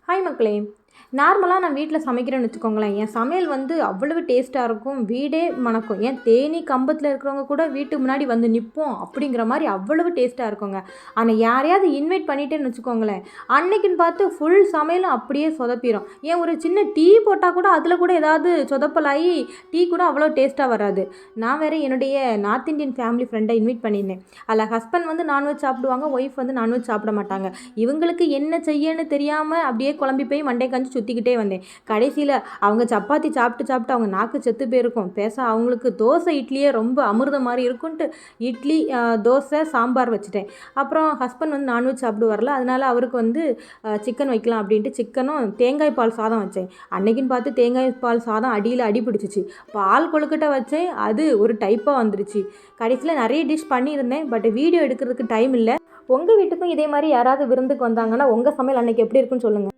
Hi மக்களே. நார்மலாக நான் வீட்டில் சமைக்கிறேன்னு வச்சுக்கோங்களேன். என் சமையல் வந்து அவ்வளவு டேஸ்ட்டாக இருக்கும். வீடே மணக்கும். ஏன் தேனி கம்பத்தில் இருக்கிறவங்க கூட வீட்டுக்கு முன்னாடி வந்து நிற்போம் அப்படிங்கிற மாதிரி அவ்வளவு டேஸ்ட்டாக இருக்குங்க. ஆனால் யாரையாவது இன்வைட் பண்ணிட்டேன்னு வச்சுக்கோங்களேன், அன்னைக்குன்னு பார்த்து ஃபுல் சமையலும் அப்படியே சொதப்பிடும். ஏன் ஒரு சின்ன டீ போட்டால் கூட அதில் கூட ஏதாவது சொதப்பலாகி டீ கூட அவ்வளோ டேஸ்ட்டாக வராது. நான் வேறு என்னுடைய நார்த் இந்தியன் ஃபேமிலி ஃப்ரெண்டை இன்வைட் பண்ணியிருந்தேன். அதில் ஹஸ்பண்ட் வந்து நான்வெஜ் சாப்பிடுவாங்க, ஒய்ஃப் வந்து நான்வெஜ் சாப்பிட மாட்டாங்க. இவங்களுக்கு என்ன செய்யன்னு தெரியாமல் அப்படியே குழம்பி போய் மண்டை கஞ்சி சுற்றிக்கிட்டே வந்தேன். கடைசியில் அவங்க சப்பாத்தி சாப்பிட்டு சாப்பிட்டு அவங்க நாக்கு செத்து போயிருக்கும். அவங்களுக்கு தோசை இட்லியே ரொம்ப அமிர்தம் மாதிரி இருக்குன்ட்டு இட்லி தோசை சாம்பார் வச்சுட்டேன். அப்புறம் ஹஸ்பண்ட் வந்து நான்வெஜ் சாப்பிட்டு வரல, அதனால் அவருக்கு வந்து சிக்கன் வைக்கலாம் அப்படின்ட்டு சிக்கனும் தேங்காய் பால் சாதம் வச்சேன். அன்னைக்குன்னு பார்த்து தேங்காய் பால் சாதம் அடியில் அடி பிடிச்சிச்சு. பால் கொழுக்கட்டை வச்சேன், அது ஒரு டைப்பாக வந்துருச்சு. கடைசியில் நிறைய டிஷ் பண்ணியிருந்தேன், பட் வீடியோ எடுக்கிறதுக்கு டைம் இல்லை. உங்கள் வீட்டுக்கும் இதே மாதிரி யாராவது விருந்துக்கு வந்தாங்கன்னா உங்கள் சமையல் அன்னைக்கு எப்படி இருக்குன்னு சொல்லுங்கள்.